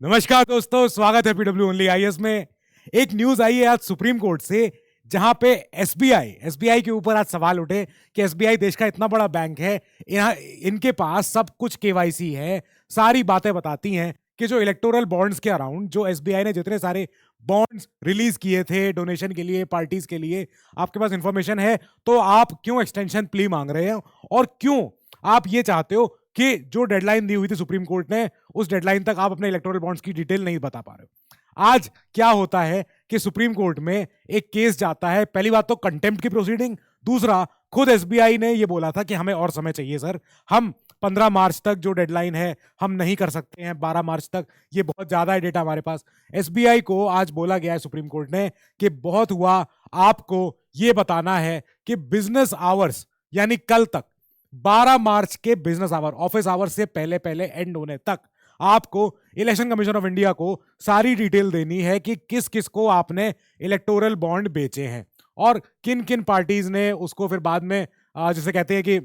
नमस्कार दोस्तों, स्वागत है पीडब्ल्यू ओनली आईएएस में। एक न्यूज आई है आज सुप्रीम कोर्ट से, जहां पे एसबीआई के ऊपर आज सवाल उठे कि एसबीआई देश का इतना बड़ा बैंक है, यहाँ इनके पास सब कुछ केवाईसी है, सारी बातें बताती हैं कि जो इलेक्टोरल बॉन्ड्स के अराउंड जो एसबीआई ने जितने सारे बॉन्ड्स रिलीज किए थे डोनेशन के लिए, पार्टीज के लिए, आपके पास इंफॉर्मेशन है, तो आप क्यों एक्सटेंशन प्ली मांग रहे हैं और क्यों आप ये चाहते हो कि जो डेडलाइन दी हुई थी सुप्रीम कोर्ट ने, उस डेडलाइन तक आप अपने इलेक्टोरल बॉन्ड्स की डिटेल नहीं बता पा रहे हो। आज क्या होता है कि सुप्रीम कोर्ट में एक केस जाता है। पहली बात तो कंटेम्प्ट की प्रोसीडिंग, दूसरा खुद एसबीआई ने ये बोला था कि हमें और समय चाहिए सर, हम 15 मार्च तक जो डेडलाइन है हम नहीं कर सकते हैं, 12 मार्च तक, ये बहुत ज्यादा है डेटा हमारे पास। एसबीआई को आज बोला गया है सुप्रीम कोर्ट ने कि बहुत हुआ, आपको ये बताना है कि बिजनेस आवर्स यानी कल तक 12 मार्च के बिजनेस आवर, ऑफिस आवर से पहले पहले एंड होने तक आपको इलेक्शन कमीशन ऑफ इंडिया को सारी डिटेल देनी है कि किस किस को आपने इलेक्टोरल बॉन्ड बेचे हैं और किन किन पार्टीज ने उसको फिर बाद में जैसे कहते हैं कि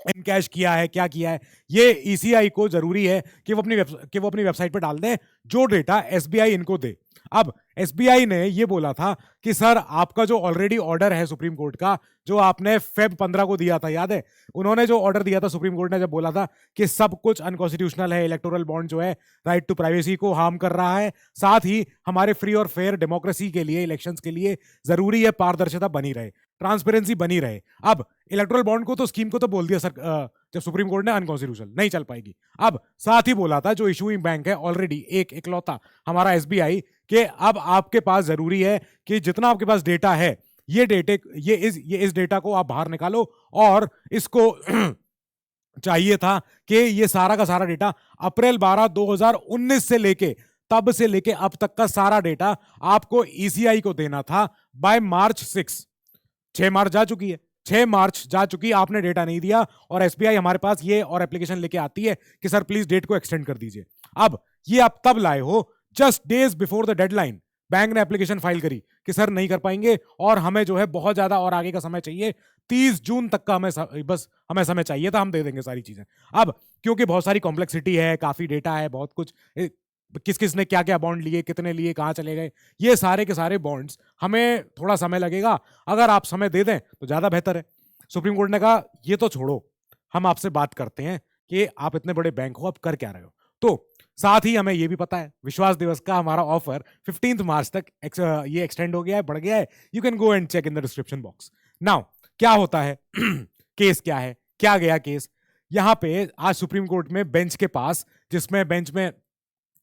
इनकैश किया है, क्या किया है। ये ईसीआई को जरूरी है कि वो अपनी वेबसाइट पर डाल दें जो डेटा एसबीआई इनको दे। अब एसबीआई ने ये बोला था कि सर आपका जो ऑलरेडी ऑर्डर है सुप्रीम कोर्ट का, जो आपने फेब 15 को दिया था, याद है? उन्होंने जो ऑर्डर दिया था सुप्रीम कोर्ट ने, जब बोला था कि सब कुछ अनकॉन्स्टिट्यूशनल है, इलेक्टोरल बॉन्ड जो है राइट टू प्राइवेसी को हार्म कर रहा है, साथ ही हमारे फ्री और फेयर डेमोक्रेसी के लिए, इलेक्शंस के लिए जरूरी है पारदर्शिता बनी रहे, ट्रांसपेरेंसी बनी रहे। अब इलेक्टोरल बॉन्ड को तो, स्कीम को तो बोल दिया सर जब सुप्रीम कोर्ट ने अनकॉन्स्टिट्यूशनल, नहीं चल पाएगी। अब साथ ही बोला था जो इशूइंग बैंक है ऑलरेडी एक इकलौता हमारा एसबीआई, कि अब आपके पास जरूरी है कि जितना आपके पास डेटा है, ये इस डेटा को आप बाहर निकालो और इसको चाहिए था कि ये सारा का सारा डेटा अप्रैल 12 2019 से लेके तब से लेके अब तक का सारा डेटा आपको ईसीआई को देना था बाय मार्च 6 मार्च जा चुकी है, 6 मार्च जा चुकी, आपने डेटा नहीं दिया और एसबीआई हमारे पास ये और एप्लीकेशन लेके आती है कि सर प्लीज डेट को एक्सटेंड कर दीजिए। अब ये आप तब लाए हो just days before the deadline, bank ने एप्लीकेशन फाइल करी कि सर नहीं कर पाएंगे और हमें जो है बहुत ज्यादा और आगे का समय चाहिए, 30 जून तक का हमें समय चाहिए था, हम दे देंगे सारी चीजें। अब क्योंकि बहुत सारी कॉम्प्लेक्सिटी है, काफी डेटा है, बहुत कुछ, किस किस ने क्या क्या बॉन्ड लिए, कितने लिए, कहाँ चले गए, ये सारे के सारे बॉन्ड्स, हमें थोड़ा समय लगेगा, अगर आप समय दे दें तो ज्यादा बेहतर है। सुप्रीम कोर्ट ने कहा ये तो छोड़ो, हम आपसे बात करते हैं कि आप इतने बड़े बैंक हो, आप कर क्या रहे हो। तो साथ ही हमें ये भी पता है विश्वास दिवस का हमारा ऑफर 15 मार्च तक ये एक्सटेंड हो गया है, बढ़ गया है। You can go and check in the description box. Now क्या होता है केस क्या है, क्या गया केस यहां पे आज सुप्रीम कोर्ट में बेंच के पास, जिसमें बेंच में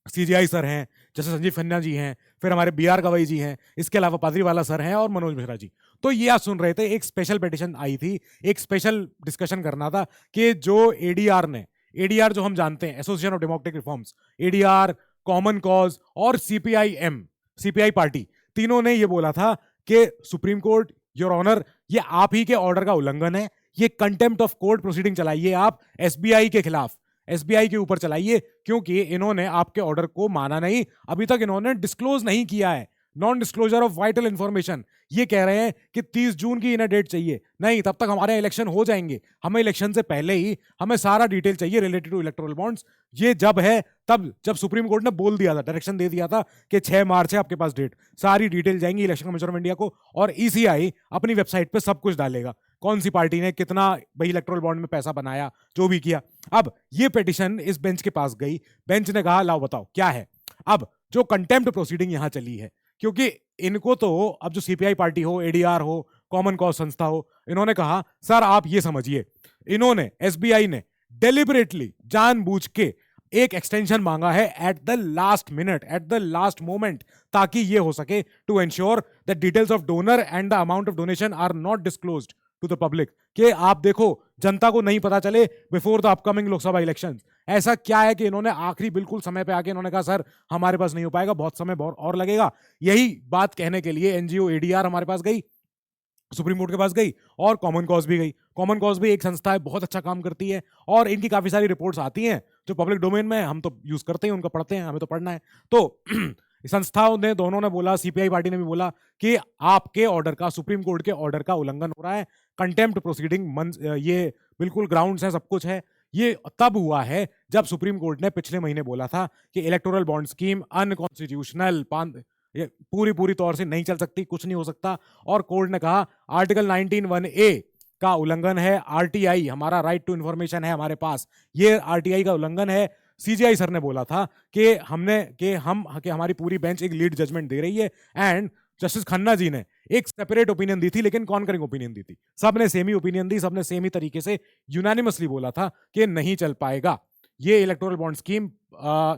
सीजीआई सर हैं, जैसे संजीव खन्ना जी हैं, फिर हमारे बीआर गवई जी हैं, इसके अलावा पादरीवाला सर हैं और मनोज मिश्रा जी। तो ये आज सुन रहे थे, एक स्पेशल पिटीशन आई थी, एक स्पेशल डिस्कशन करना था कि जो एडीआर ने, एडीआर जो हम जानते हैं association of democratic reforms, ADR, common cause और सीपीआई पार्टी, तीनों ने ये बोला था कि सुप्रीम कोर्ट, योर ऑनर, ये आप ही के ऑर्डर का उल्लंघन है, ये कंटेम्प्ट ऑफ कोर्ट प्रोसीडिंग चलाइए आप एसबीआई के खिलाफ, एसबीआई के ऊपर चलाइए, क्योंकि इन्होंने आपके ऑर्डर को माना नहीं, अभी तक इन्होंने डिस्क्लोज नहीं किया है, non disclosure of vital information. ये कह रहे हैं कि 30 जून की इन्हें डेट चाहिए, नहीं तब तक हमारे इलेक्शन हो जाएंगे, हमें इलेक्शन से पहले ही हमें सारा डिटेल चाहिए रिलेटेड टू इलेक्टोरल बॉन्ड्स। ये जब है तब जब सुप्रीम कोर्ट ने बोल दिया था, डायरेक्शन दे दिया था कि 6 मार्च है आपके पास डेट, सारी डिटेल जाएंगी इलेक्शन कमीशन ऑफ इंडिया को और ईसीआई अपनी वेबसाइट पे सब कुछ डालेगा, कौन सी पार्टी ने कितना भाई इलेक्टोरल बॉन्ड में पैसा बनाया, जो भी किया। अब ये पिटीशन इस बेंच के पास गई, बेंच ने कहा लाओ बताओ क्या है। अब जो कंटेम्प्ट प्रोसीडिंग यहां चली है, क्योंकि इनको तो अब जो सीपीआई पार्टी हो, एडीआर हो, कॉमन कॉज संस्था हो, इन्होंने कहा सर आप ये समझिए, इन्होंने, एसबीआई ने डेलिबरेटली, जानबूझ के एक एक्सटेंशन मांगा है at the last minute, at the last moment, ताकि ये हो सके to ensure that details of donor and the amount of donation are not disclosed to the public, कि आप देखो जनता को नहीं पता चले before the upcoming Lok Sabha elections. ऐसा क्या है कि इन्होंने आखिरी बिल्कुल समय पे आके इन्होंने कहा सर हमारे पास नहीं हो पाएगा, बहुत समय बहुत और लगेगा। यही बात कहने के लिए एनजीओ एडीआर हमारे पास गई, सुप्रीम कोर्ट के पास गई और कॉमन कॉज भी गई। कॉमन कॉज भी एक संस्था है, बहुत अच्छा काम करती है और इनकी काफी सारी रिपोर्ट्स आती हैं जो पब्लिक डोमेन में है, हम तो यूज करते हैं, उनका पढ़ते हैं, हमें तो पढ़ना है। तो संस्थाओं ने, दोनों ने बोला, सीपीआई पार्टी ने भी बोला कि आपके ऑर्डर का, सुप्रीम कोर्ट के ऑर्डर का उल्लंघन हो रहा है, कंटेम्प्ट प्रोसीडिंग, ये बिल्कुल ग्राउंड्स हैं, सब कुछ है, ये तब हुआ है जब सुप्रीम कोर्ट ने पिछले महीने बोला था कि इलेक्टोरल बॉन्ड स्कीम अनकॉन्स्टिट्यूशनल, पूरी पूरी तौर से नहीं चल सकती, कुछ नहीं हो सकता। और कोर्ट ने कहा आर्टिकल 19(1)(a) का उल्लंघन है, आरटीआई, हमारा राइट टू इंफॉर्मेशन है हमारे पास, ये आरटीआई का उल्लंघन है। सीजीआई सर ने बोला था कि हमारी पूरी बेंच एक लीड जजमेंट दे रही है, एंड जस्टिस खन्ना जी ने एक सेपरेट ओपिनियन दी थी, लेकिन कॉन्करिंग ओपिनियन दी थी। सबने सेम ही ओपिनियन दी, सबने सेम ही तरीके से यूनानिमसली बोला था कि नहीं चल पाएगा, ये इलेक्टोरल बॉन्ड स्कीम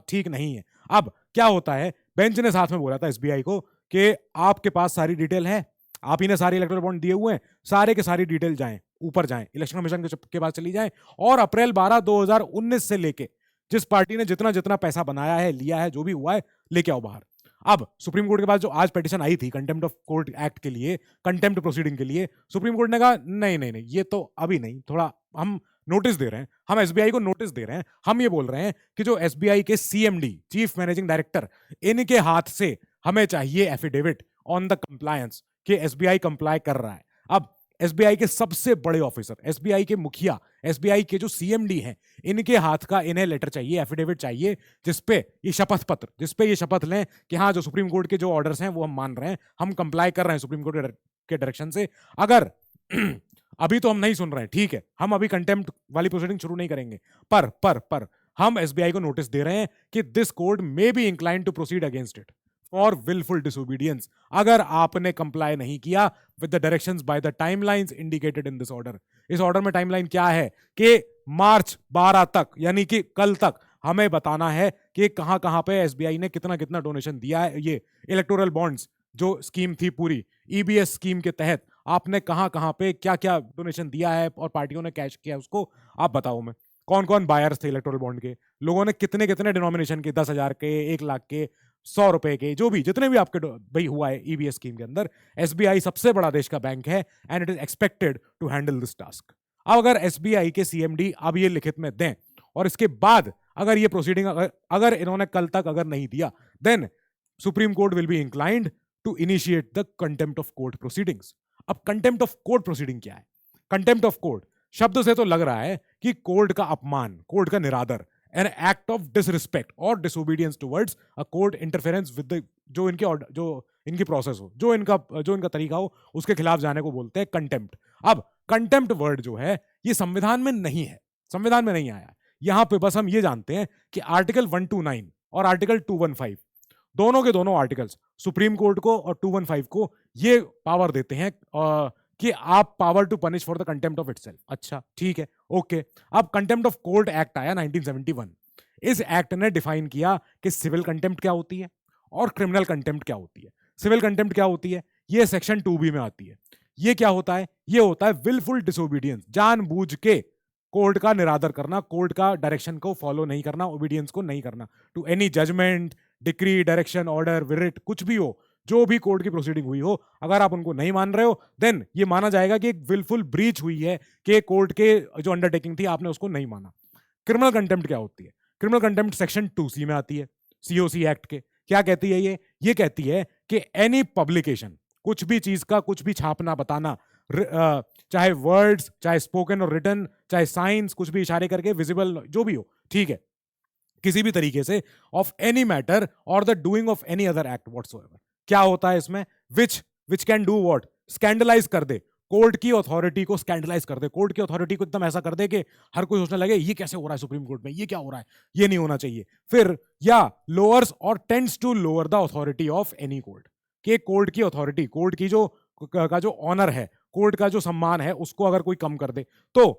ठीक नहीं है। अब क्या होता है, बेंच ने साथ में बोला था एसबीआई को कि आपके पास सारी डिटेल है, आप ही ने सारे इलेक्टोरल बॉन्ड दिए हुए हैं, सारे के सारी डिटेल जाएं ऊपर, जाएं इलेक्शन कमीशन के पास चली जाएं, और अप्रैल 12 2019 से लेके जिस पार्टी ने जितना जितना पैसा बनाया है, लिया है, जो भी हुआ है, लेके आओ बाहर। अब सुप्रीम कोर्ट के पास जो आज पिटीशन आई थी कंटेम्प्ट ऑफ कोर्ट एक्ट के लिए, कंटेम्प्ट प्रोसीडिंग के लिए, सुप्रीम कोर्ट ने कहा नहीं नहीं नहीं, ये तो अभी नहीं, थोड़ा हम नोटिस दे रहे हैं, हम एसबीआई को नोटिस दे रहे हैं, हम ये बोल रहे हैं कि जो एसबीआई के सीएमडी, चीफ मैनेजिंग डायरेक्टर, इनके हाथ से हमें चाहिए एफिडेविट ऑन द कंप्लायंस कि एसबीआई कंप्लाई कर रहा है। अब एसबीआई के सबसे बड़े ऑफिसर, एसबीआई के मुखिया, एसबीआई के जो सीएमडी हैं, इनके हाथ का इन्हें लेटर चाहिए, एफिडेविट चाहिए, जिसपे ये शपथ पत्र, जिसपे ये शपथ लें कि हाँ, जो सुप्रीम कोर्ट के जो ऑर्डर्स हैं वो हम मान रहे हैं, हम कंप्लाई कर रहे हैं सुप्रीम कोर्ट के डायरेक्शन से। अगर अभी तो हम नहीं सुन रहे हैं, ठीक है, हम अभी कंटेम्प्ट वाली प्रोसीडिंग शुरू नहीं करेंगे, पर हम एसबीआई को नोटिस दे रहे हैं कि this court may be inclined to proceed against it for wilful disobedience, अगर आपने कंप्लाई नहीं किया with the directions by the timelines indicated in this order. इस ऑर्डर में टाइमलाइन क्या है कि मार्च 12 तक, यानी कि कल तक हमें बताना है कि कहां कहां पे एसबीआई ने कितना कितना डोनेशन दिया है। ये इलेक्टोरल बॉन्ड्स जो स्कीम थी पूरी ईबीएस स्कीम के तहत, आपने कहां कहां पे क्या क्या डोनेशन दिया है और पार्टियों ने कैश किया, उसको आप बताओ। मैं कौन कौन बायर्स थे इलेक्टोरल बॉन्ड के, लोगों ने कितने कितने डिनोमिनेशन के, 10,000 के, 1 लाख के, 100 रुपए के, जो भी जितने भी आपके भाई हुआ है ईबीएस स्कीम के अंदर। एसबीआई सबसे बड़ा देश का बैंक है and it is expected to handle this task. अब अगर एसबीआई के सीएमडी अब ये लिखित में दें और इसके बाद अगर ये प्रोसीडिंग अगर इन्होंने कल तक अगर नहीं दिया, then Supreme Court will be inclined to initiate the contempt of court proceedings. अब कंटेम्प्ट ऑफ कोर्ट प्रोसीडिंग क्या है? कंटेम्प्ट ऑफ कोर्ट शब्द से तो लग रहा है कि कोर्ट का अपमान, कोर्ट का निरादर, an act of disrespect or disobedience towards a court interference with the जो इनके order, जो इनकी प्रोसेस हो, जो इनका तरीका हो, उसके खिलाफ जाने को बोलते हैं कंटेम्प्ट। अब कंटेम्प्ट वर्ड जो है ये संविधान में नहीं है, संविधान में नहीं आया। यहां पे बस हम ये जानते हैं कि आर्टिकल 129 और आर्टिकल 215 दोनों के दोनों आर्टिकल्स सुप्रीम कोर्ट को और 215 को ये पावर देते हैं कि आप power to punish for the contempt of itself. अच्छा ठीक है, ओके। अब कंटेम्प्ट ऑफ कोर्ट एक्ट आया 1971। इस एक्ट ने डिफाइन किया कि सिविल कंटेम्प्ट क्या होती है और क्रिमिनल कंटेम्प्ट क्या होती है। सिविल कंटेम्प्ट क्या होती है, ये सेक्शन 2B में आती है। ये क्या होता है, ये होता है विलफुल डिसोबीडियंस, जानबूझ के कोर्ट का निरादर करना, कोर्ट का डायरेक्शन को फॉलो नहीं करना, ओबीडियंस को नहीं करना to any judgement, decree, direction, order, writ, कुछ भी हो, जो भी कोर्ट की प्रोसीडिंग हुई हो, अगर आप उनको नहीं मान रहे हो, देन ये माना जाएगा कि एक विलफुल ब्रीच हुई है कि कोर्ट के जो अंडरटेकिंग थी आपने उसको नहीं माना। क्रिमिनल कंटेम्प्ट क्या होती है? क्रिमिनल कंटेम्प्ट सेक्शन 2C में आती है सीओसी एक्ट के। क्या कहती है ये कहती है कि एनी पब्लिकेशन, कुछ भी चीज का कुछ भी छापना, बताना, चाहे वर्ड्स, चाहे स्पोकन और रिटन, चाहे साइंस, कुछ भी इशारे करके, विजिबल, जो भी हो, ठीक है, किसी भी तरीके से, ऑफ एनी मैटर और the doing of any other act whatsoever. क्या होता है इसमें? Which can do what? Scandalise कर दे, कोर्ट की अथॉरिटी को स्कैंडलाइज कर दे, कोर्ट की अथॉरिटी को एकदम ऐसा कर दे कि हर कोई सोचने लगे ये कैसे हो रहा है सुप्रीम कोर्ट में, ये क्या हो रहा है, ये नहीं होना चाहिए। फिर या lowers or tends to lower the authority of any court, कि कोर्ट की अथॉरिटी, कोर्ट की जो ऑनर है, कोर्ट का जो सम्मान है, उसको अगर कोई कम कर दे। तो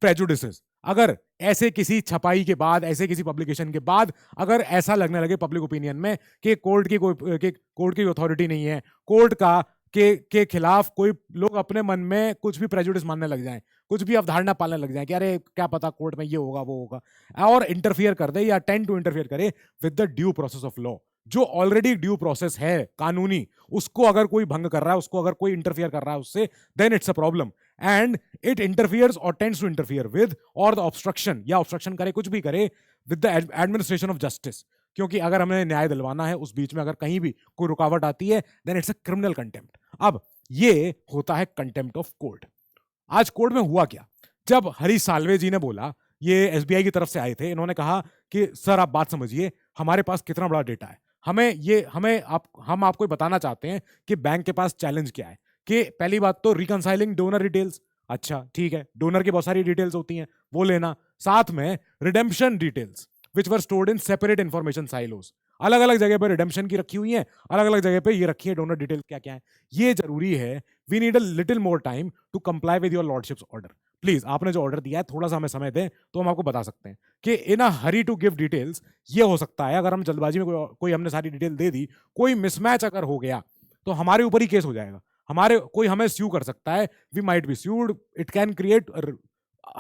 प्रेजुडिसेस, अगर ऐसे किसी छपाई के बाद, ऐसे किसी पब्लिकेशन के बाद अगर ऐसा लगने लगे पब्लिक ओपिनियन में कि कोर्ट की अथॉरिटी नहीं है, कोर्ट का के खिलाफ कोई लोग अपने मन में कुछ भी प्रेजुडिस मानने लग जाएं, कुछ भी अवधारणा पालने लग जाएं कि अरे क्या पता कोर्ट में ये होगा वो होगा, और इंटरफियर कर दे या टेंड टू इंटरफियर करे with the due process of law, जो ऑलरेडी ड्यू प्रोसेस है कानूनी, उसको अगर कोई भंग कर रहा है, उसको अगर कोई इंटरफियर कर रहा है उससे, then it's a problem. And it interferes or tends to interfere with or the obstruction, या ऑब्स्ट्रक्शन करे, कुछ भी करे, with the administration of justice. क्योंकि अगर हमें न्याय दिलवाना है, उस बीच में अगर कहीं भी कोई रुकावट आती है, then it's a criminal contempt. अब ये होता है कंटेम्प्ट ऑफ कोर्ट। आज कोर्ट में हुआ क्या, जब हरीश साल्वे जी ने बोला ये एसबीआई की तरफ से आए थे। इन्होंने कहा कि सर आप बात समझिए, हमारे पास कितना बड़ा डेटा है, हम आपको बताना चाहते हैं कि बैंक के पास चैलेंज क्या है। कि पहली बात तो रिकंसाइलिंग डोनर डिटेल्स, अच्छा ठीक है, डोनर की बहुत सारी डिटेल्स होती हैं, वो लेना। साथ में redemption details which were stored in separate information silos, अलग अलग जगह पर रिडेम्पशन की रखी हुई है, अलग अलग जगह पे ये रखी है डोनर डिटेल क्या क्या है, ये जरूरी है। We need a little more time to comply with your lordship's order. Please आपने जो ऑर्डर दिया है थोड़ा सा हमें समय दें तो हम आपको बता सकते हैं कि इन अ हरी टू गिव डिटेल्स। ये हो सकता है अगर हम जल्दबाजी में कोई हमने सारी डिटेल दे दी, कोई मिसमैच अगर हो गया तो हमारे ऊपर ही केस हो जाएगा, हमारे कोई हमें स्यू कर सकता है, we might be sued, it can create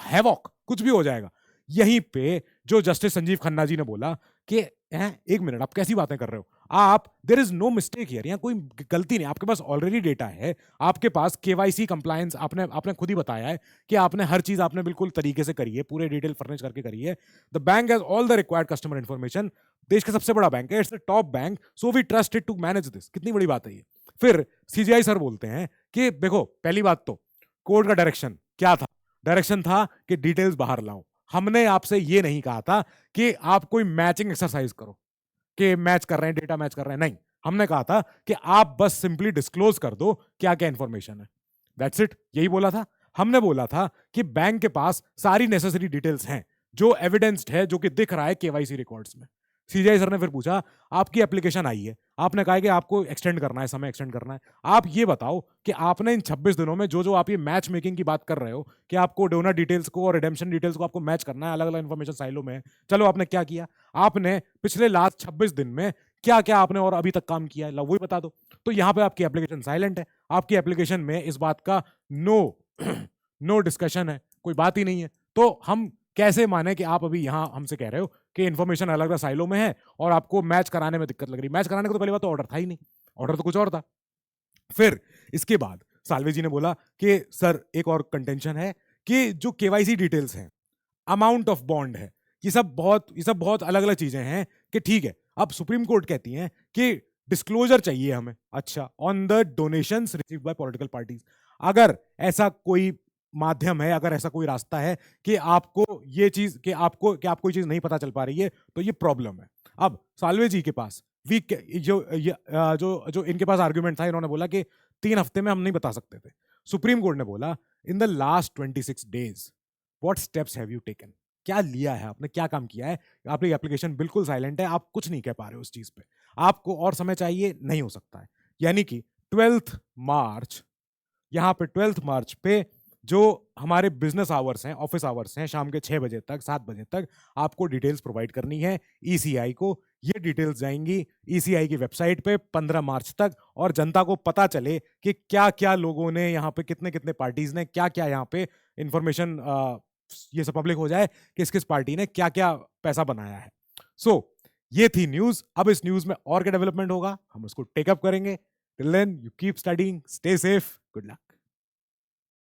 havoc, कुछ भी हो जाएगा। यहीं पे जो जस्टिस संजीव खन्ना जी ने बोला कि एक मिनट आप कैसी बातें कर रहे हो, आप there is no mistake here, यहाँ कोई गलती नहीं, आपके पास ऑलरेडी डेटा है, आपके पास केवाईसी कंप्लायंस, आपने आपने खुद ही बताया है कि आपने हर चीज आपने बिल्कुल तरीके से करी है, पूरे डिटेल फर्निश करके करी है। The bank has all the required customer information, देश का सबसे बड़ा बैंक है, it's the top bank, so we trust it to manage this. कितनी बड़ी बात है ये। फिर सीजीआई सर बोलते हैं कि देखो पहली बात तो कोर्ट का डायरेक्शन क्या था, डायरेक्शन था कि डिटेल्स बाहर लाओ, हमने आपसे ये नहीं कहा था कि आप कोई मैचिंग एक्सरसाइज करो कि मैच कर रहे हैं, डेटा मैच कर रहे हैं, नहीं, हमने कहा था कि आप बस सिंपली डिस्क्लोज कर दो क्या क्या इंफॉर्मेशन है, दैट्स इट, यही बोला था। हमने बोला था कि बैंक के पास सारी नेसेसरी डिटेल्स हैं, जो एविडेंस्ड है, जो कि दिख रहा है केवाईसी रिकॉर्ड्स में। सीजीआई सर ने फिर पूछा आपकी एप्लीकेशन आई है, आपने कहा कि आपको एक्सटेंड करना है, समय एक्सटेंड करना है, आप ये बताओ कि आपने इन 26 दिनों में जो जो आप ये मैच मेकिंग की बात कर रहे हो कि आपको डोनर डिटेल्स को और रिडेम्पशन डिटेल्स को आपको मैच करना है अलग अलग इंफॉर्मेशन साइलों में, चलो आपने क्या किया, आपने पिछले लास्ट 26 दिन में क्या क्या आपने और अभी तक काम किया है, लो वही बता दो। तो यहाँ पे आपकी एप्लीकेशन साइलेंट है, आपकी एप्लीकेशन में इस बात का नो नो डिस्कशन है, कोई बात ही नहीं है। तो हम कैसे माने कि आप अभी यहाँ हमसे कह रहे हो कि इन्फॉर्मेशन अलग अलग साइलों में है और आपको मैच कराने में दिक्कत लग रही। मैच कराने का तो पहली बात तो ऑर्डर था ही नहीं, ऑर्डर तो कुछ और था। फिर इसके बाद साल्वे जी ने बोला कि सर एक और कंटेंशन है कि जो केवाईसी डिटेल्स हैं, अमाउंट ऑफ बॉन्ड है, ये सब बहुत अलग अलग चीजें हैं कि ठीक है, अब सुप्रीम कोर्ट कहती हैं कि डिस्क्लोजर चाहिए हमें, अच्छा, on the donations received by political parties. अगर ऐसा कोई माध्यम है, अगर ऐसा कोई रास्ता है कि आपको ये चीज कि आपको ये चीज नहीं पता चल पा रही है, तो ये प्रॉब्लम है। अब साल्वे जी के पास जो इनके पास आर्गुमेंट था, इन्होंने बोला कि 3 हफ्ते में हम नहीं बता सकते थे। सुप्रीम कोर्ट ने बोला in the last 26 days what steps have you taken, क्या लिया है आपने, क्या काम किया है, आपकी एप्लीकेशन बिल्कुल साइलेंट है, आप कुछ नहीं कह पा रहे हो उस चीज पे, आपको और समय चाहिए, नहीं हो सकता है। यानी कि 12 मार्च, यहाँ पे 12 मार्च पे जो हमारे बिजनेस आवर्स हैं, ऑफिस आवर्स हैं, शाम के 6 बजे तक 7 बजे तक आपको डिटेल्स प्रोवाइड करनी है ईसीआई को। ये डिटेल्स जाएंगी ईसीआई की वेबसाइट पे 15 मार्च तक, और जनता को पता चले कि क्या क्या लोगों ने यहाँ पे, कितने कितने पार्टीज ने क्या क्या यहाँ पे इंफॉर्मेशन, ये सब पब्लिक हो जाए किस किस पार्टी ने क्या क्या पैसा बनाया है। सो ये थी न्यूज। अब इस न्यूज में और क्या डेवलपमेंट होगा हम उसको टेकअप करेंगे। Till then you keep studying, stay safe, good luck.